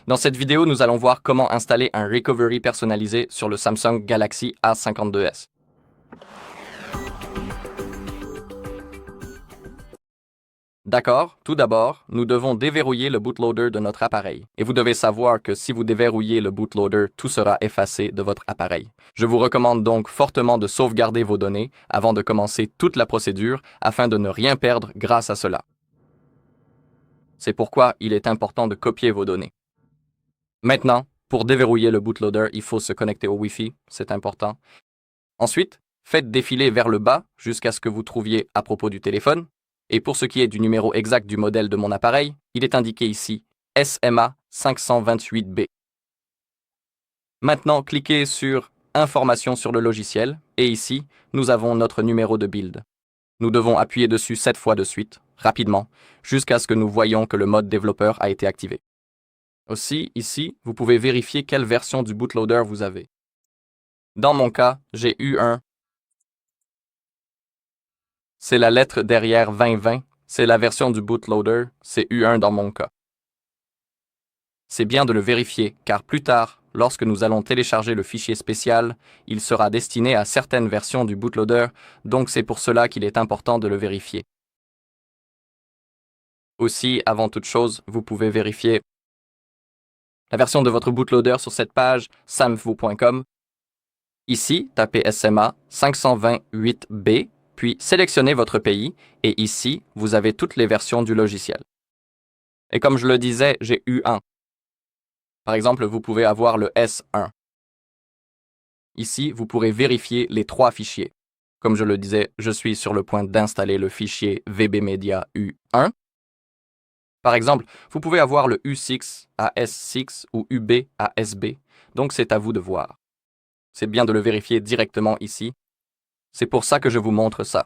Dans cette vidéo, nous allons voir comment installer un recovery personnalisé sur le Samsung Galaxy A52s. D'accord, tout d'abord, nous devons déverrouiller le bootloader de notre appareil. Et vous devez savoir que si vous déverrouillez le bootloader, tout sera effacé de votre appareil. Je vous recommande donc fortement de sauvegarder vos données avant de commencer toute la procédure afin de ne rien perdre grâce à cela. C'est pourquoi il est important de copier vos données. Maintenant, pour déverrouiller le bootloader, il faut se connecter au Wi-Fi, c'est important. Ensuite, faites défiler vers le bas jusqu'à ce que vous trouviez à propos du téléphone. Et pour ce qui est du numéro exact du modèle de mon appareil, il est indiqué ici SMA 528B. Maintenant, cliquez sur Informations sur le logiciel et ici, nous avons notre numéro de build. Nous devons appuyer dessus 7 fois de suite, rapidement, jusqu'à ce que nous voyions que le mode développeur a été activé. Aussi, ici, vous pouvez vérifier quelle version du bootloader vous avez. Dans mon cas, j'ai eu un. C'est la lettre derrière 2020, c'est la version du bootloader, c'est U1 dans mon cas. C'est bien de le vérifier, car plus tard, lorsque nous allons télécharger le fichier spécial, il sera destiné à certaines versions du bootloader, donc c'est pour cela qu'il est important de le vérifier. Aussi, avant toute chose, vous pouvez vérifier la version de votre bootloader sur cette page samfo.com. Ici, tapez SMA 528B, puis sélectionnez votre pays, et ici, vous avez toutes les versions du logiciel. Et comme je le disais, j'ai U1. Par exemple, vous pouvez avoir le S1. Ici, vous pourrez vérifier les 3 fichiers. Comme je le disais, je suis sur le point d'installer le fichier VBmedia U1. Par exemple, vous pouvez avoir le U6 à S6 ou UB à SB, donc c'est à vous de voir. C'est bien de le vérifier directement ici. C'est pour ça que je vous montre ça.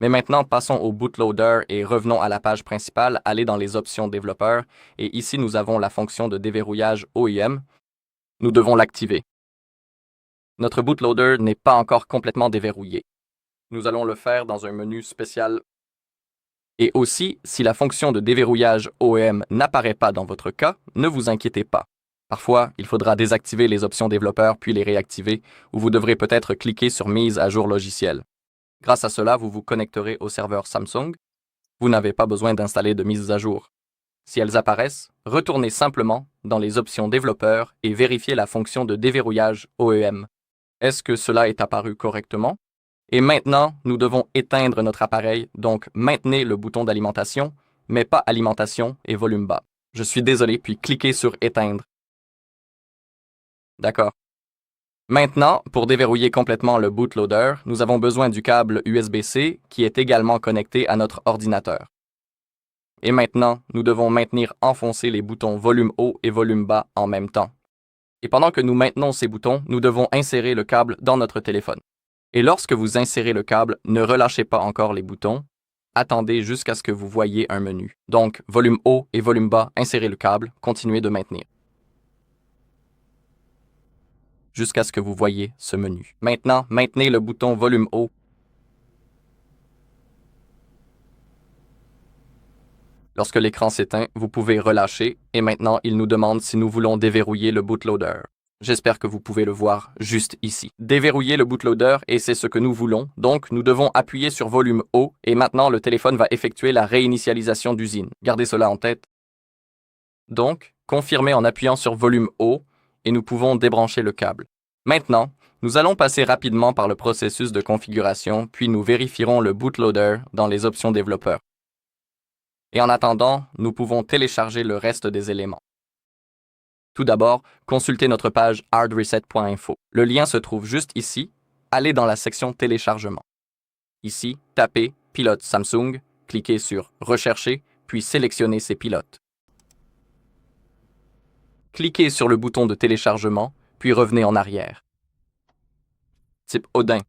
Mais maintenant, passons au bootloader et revenons à la page principale, allez dans les options développeurs, et ici nous avons la fonction de déverrouillage OEM. Nous devons l'activer. Notre bootloader n'est pas encore complètement déverrouillé. Nous allons le faire dans un menu spécial. Et aussi, si la fonction de déverrouillage OEM n'apparaît pas dans votre cas, ne vous inquiétez pas. Parfois, il faudra désactiver les options développeurs puis les réactiver, ou vous devrez peut-être cliquer sur Mise à jour logiciel. Grâce à cela, vous vous connecterez au serveur Samsung. Vous n'avez pas besoin d'installer de mises à jour. Si elles apparaissent, retournez simplement dans les options développeurs et vérifiez la fonction de déverrouillage OEM. Est-ce que cela est apparu correctement? Et maintenant, nous devons éteindre notre appareil, donc maintenez le bouton d'alimentation, mais pas alimentation et volume bas. Je suis désolé, puis cliquez sur éteindre. D'accord. Maintenant, pour déverrouiller complètement le bootloader, nous avons besoin du câble USB-C qui est également connecté à notre ordinateur. Et maintenant, nous devons maintenir enfoncés les boutons volume haut et volume bas en même temps. Et pendant que nous maintenons ces boutons, nous devons insérer le câble dans notre téléphone. Et lorsque vous insérez le câble, ne relâchez pas encore les boutons. Attendez jusqu'à ce que vous voyiez un menu. Donc, volume haut et volume bas, insérez le câble, continuez de maintenir. Jusqu'à ce que vous voyiez ce menu. Maintenant, maintenez le bouton volume haut. Lorsque l'écran s'éteint, vous pouvez relâcher et maintenant, il nous demande si nous voulons déverrouiller le bootloader. J'espère que vous pouvez le voir juste ici. Déverrouiller le bootloader et c'est ce que nous voulons. Donc, nous devons appuyer sur volume haut et maintenant, le téléphone va effectuer la réinitialisation d'usine. Gardez cela en tête. Donc, confirmez en appuyant sur volume haut et nous pouvons débrancher le câble. Maintenant, nous allons passer rapidement par le processus de configuration, puis nous vérifierons le bootloader dans les options développeurs. Et en attendant, nous pouvons télécharger le reste des éléments. Tout d'abord, consultez notre page hardreset.info. Le lien se trouve juste ici. Allez dans la section téléchargement. Ici, tapez Pilote Samsung, cliquez sur Rechercher, puis sélectionnez ces pilotes. Cliquez sur le bouton de téléchargement, puis revenez en arrière. Type Odin.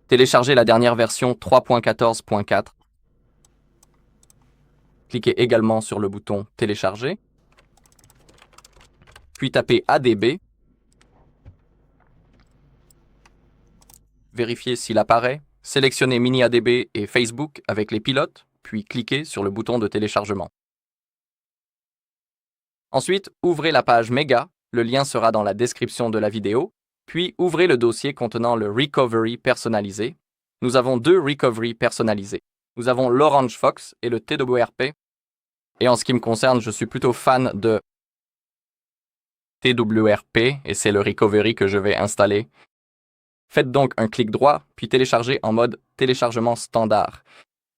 Téléchargez la dernière version 3.14.4. Cliquez également sur le bouton Télécharger, puis tapez ADB. Vérifiez s'il apparaît. Sélectionnez MiniADB et Facebook avec les pilotes, puis cliquez sur le bouton de téléchargement. Ensuite, ouvrez la page Mega, le lien sera dans la description de la vidéo, puis ouvrez le dossier contenant le Recovery personnalisé. Nous avons deux Recovery personnalisés. Nous avons l'Orange Fox et le TWRP. Et en ce qui me concerne, je suis plutôt fan de TWRP et c'est le Recovery que je vais installer. Faites donc un clic droit, puis téléchargez en mode téléchargement standard.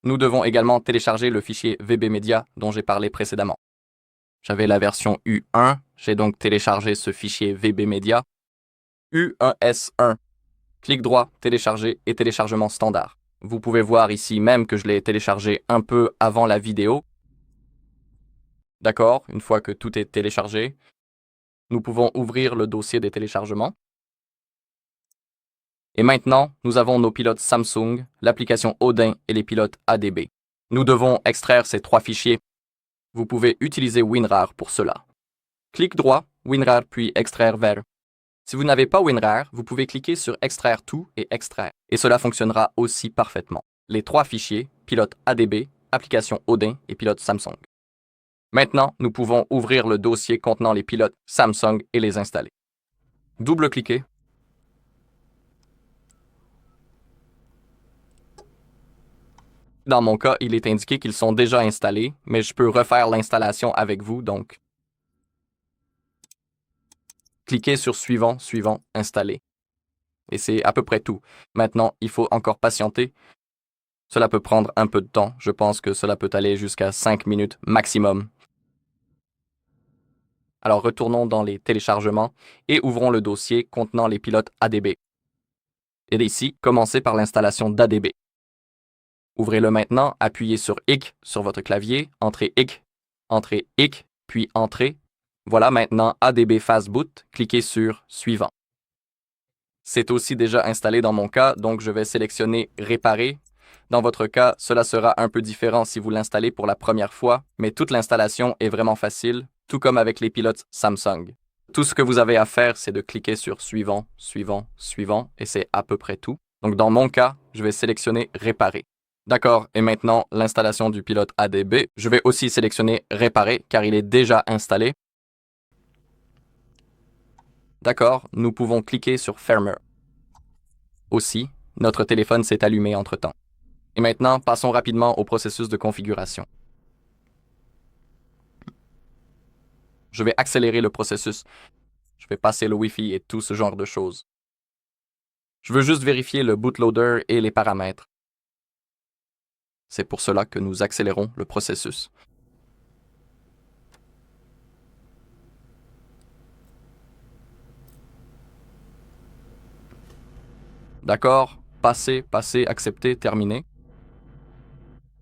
Nous devons également télécharger le fichier VB Media dont j'ai parlé précédemment. J'avais la version U1, j'ai donc téléchargé ce fichier VB Media. U1S1. Clic droit, télécharger et téléchargement standard. Vous pouvez voir ici même que je l'ai téléchargé un peu avant la vidéo. D'accord, une fois que tout est téléchargé, nous pouvons ouvrir le dossier des téléchargements. Et maintenant, nous avons nos pilotes Samsung, l'application Odin et les pilotes ADB. Nous devons extraire ces trois fichiers. Vous pouvez utiliser WinRAR pour cela. Clic droit, WinRAR puis extraire vers. Si vous n'avez pas WinRAR, vous pouvez cliquer sur Extraire tout et extraire. Et cela fonctionnera aussi parfaitement. Les trois fichiers, pilote ADB, application Odin et pilote Samsung. Maintenant, nous pouvons ouvrir le dossier contenant les pilotes Samsung et les installer. Double-cliquez. Dans mon cas, il est indiqué qu'ils sont déjà installés, mais je peux refaire l'installation avec vous, donc. Cliquez sur Suivant, Suivant, Installer. Et c'est à peu près tout. Maintenant, il faut encore patienter. Cela peut prendre un peu de temps. Je pense que cela peut aller jusqu'à 5 minutes maximum. Alors retournons dans les téléchargements et ouvrons le dossier contenant les pilotes ADB. Et ici, commencez par l'installation d'ADB. Ouvrez-le maintenant, appuyez sur IC sur votre clavier, entrez IC, puis Entrée. Voilà maintenant ADB Fastboot, cliquez sur Suivant. C'est aussi déjà installé dans mon cas, donc je vais sélectionner Réparer. Dans votre cas, cela sera un peu différent si vous l'installez pour la première fois, mais toute l'installation est vraiment facile, tout comme avec les pilotes Samsung. Tout ce que vous avez à faire, c'est de cliquer sur Suivant, Suivant, Suivant, et c'est à peu près tout. Donc dans mon cas, je vais sélectionner Réparer. D'accord, et maintenant l'installation du pilote ADB, je vais aussi sélectionner Réparer car il est déjà installé. D'accord, nous pouvons cliquer sur Firmware. Aussi, notre téléphone s'est allumé entre-temps. Et maintenant, passons rapidement au processus de configuration. Je vais accélérer le processus. Je vais passer le Wi-Fi et tout ce genre de choses. Je veux juste vérifier le bootloader et les paramètres. C'est pour cela que nous accélérons le processus. D'accord, passer, accepter, terminer.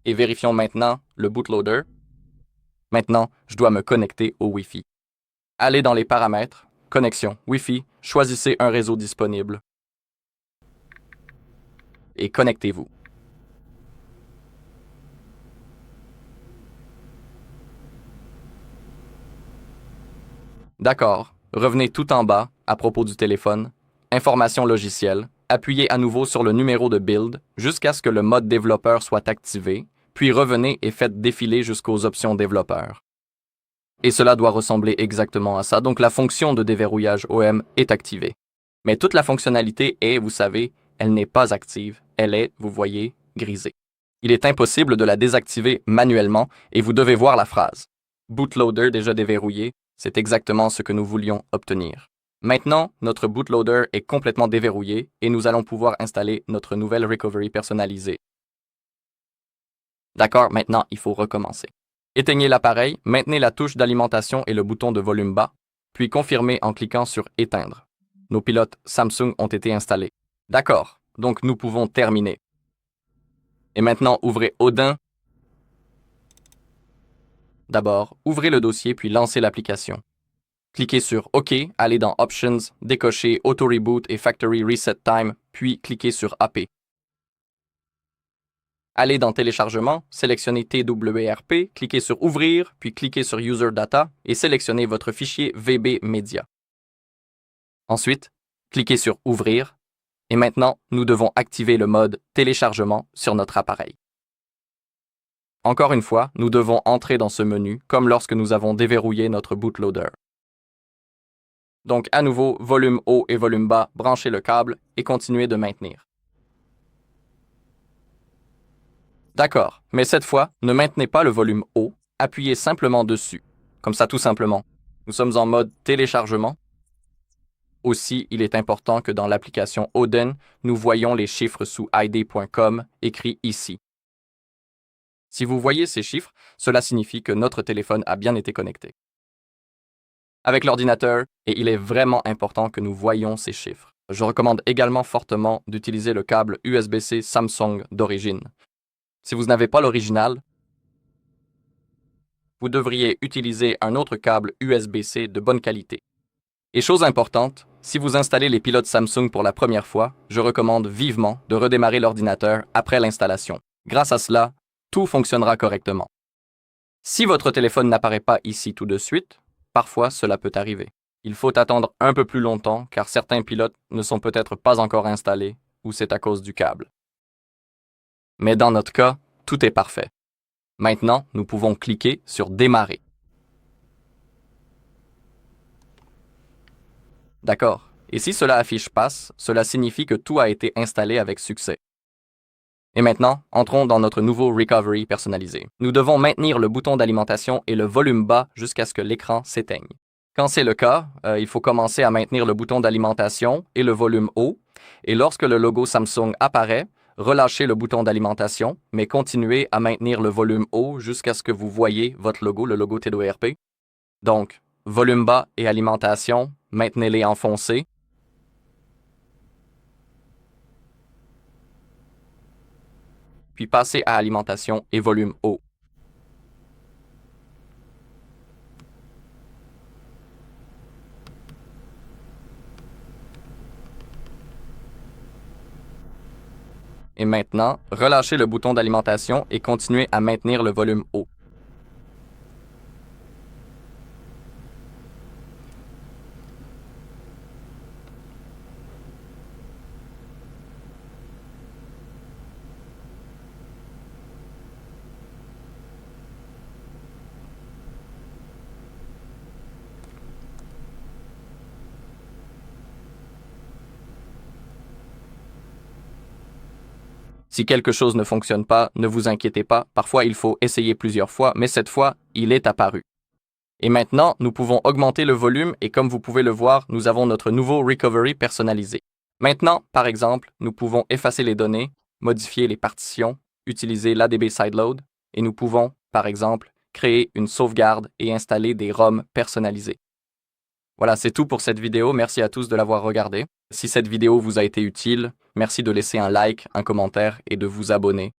Et vérifions maintenant le bootloader. Maintenant, je dois me connecter au Wi-Fi. Allez dans les paramètres, connexion, Wi-Fi, choisissez un réseau disponible. Et connectez-vous. D'accord, revenez tout en bas à propos du téléphone, information logicielle, appuyez à nouveau sur le numéro de build jusqu'à ce que le mode développeur soit activé, puis revenez et faites défiler jusqu'aux options développeur. Et cela doit ressembler exactement à ça, donc la fonction de déverrouillage OM est activée. Mais toute la fonctionnalité est, vous savez, elle n'est pas active, elle est, vous voyez, grisée. Il est impossible de la désactiver manuellement et vous devez voir la phrase. Bootloader déjà déverrouillé, c'est exactement ce que nous voulions obtenir. Maintenant, notre bootloader est complètement déverrouillé et nous allons pouvoir installer notre nouvelle recovery personnalisée. D'accord, maintenant il faut recommencer. Éteignez l'appareil, maintenez la touche d'alimentation et le bouton de volume bas, puis confirmez en cliquant sur Éteindre. Nos pilotes Samsung ont été installés. D'accord, donc nous pouvons terminer. Et maintenant, ouvrez Odin. D'abord, ouvrez le dossier puis lancez l'application. Cliquez sur OK, allez dans Options, décochez Auto Reboot et Factory Reset Time, puis cliquez sur AP. Allez dans Téléchargement, sélectionnez TWRP, cliquez sur Ouvrir, puis cliquez sur User Data et sélectionnez votre fichier VB Media. Ensuite, cliquez sur Ouvrir et maintenant, nous devons activer le mode Téléchargement sur notre appareil. Encore une fois, nous devons entrer dans ce menu comme lorsque nous avons déverrouillé notre bootloader. Donc à nouveau, volume haut et volume bas, branchez le câble et continuez de maintenir. D'accord, mais cette fois, ne maintenez pas le volume haut, appuyez simplement dessus, comme ça tout simplement. Nous sommes en mode téléchargement. Aussi, il est important que dans l'application Odin, nous voyons les chiffres sous id.com écrits ici. Si vous voyez ces chiffres, cela signifie que notre téléphone a bien été connecté avec l'ordinateur et il est vraiment important que nous voyions ces chiffres. Je recommande également fortement d'utiliser le câble USB-C Samsung d'origine. Si vous n'avez pas l'original, vous devriez utiliser un autre câble USB-C de bonne qualité. Et chose importante, si vous installez les pilotes Samsung pour la première fois, je recommande vivement de redémarrer l'ordinateur après l'installation. Grâce à cela, tout fonctionnera correctement. Si votre téléphone n'apparaît pas ici tout de suite, parfois cela peut arriver. Il faut attendre un peu plus longtemps car certains pilotes ne sont peut-être pas encore installés ou c'est à cause du câble. Mais dans notre cas, tout est parfait. Maintenant, nous pouvons cliquer sur Démarrer. D'accord. Et si cela affiche Passe, cela signifie que tout a été installé avec succès. Et maintenant, entrons dans notre nouveau Recovery personnalisé. Nous devons maintenir le bouton d'alimentation et le volume bas jusqu'à ce que l'écran s'éteigne. Quand c'est le cas, il faut commencer à maintenir le bouton d'alimentation et le volume haut. Et lorsque le logo Samsung apparaît, relâchez le bouton d'alimentation, mais continuez à maintenir le volume haut jusqu'à ce que vous voyez votre logo, le logo TDORP. Donc, volume bas et alimentation, maintenez-les enfoncés. Puis passez à alimentation et volume haut. Et maintenant, relâchez le bouton d'alimentation et continuez à maintenir le volume haut. Si quelque chose ne fonctionne pas, ne vous inquiétez pas, parfois il faut essayer plusieurs fois, mais cette fois, il est apparu. Et maintenant, nous pouvons augmenter le volume et comme vous pouvez le voir, nous avons notre nouveau Recovery personnalisé. Maintenant, par exemple, nous pouvons effacer les données, modifier les partitions, utiliser l'ADB Sideload et nous pouvons, par exemple, créer une sauvegarde et installer des ROM personnalisés. Voilà, c'est tout pour cette vidéo. Merci à tous de l'avoir regardé. Si cette vidéo vous a été utile, merci de laisser un like, un commentaire et de vous abonner.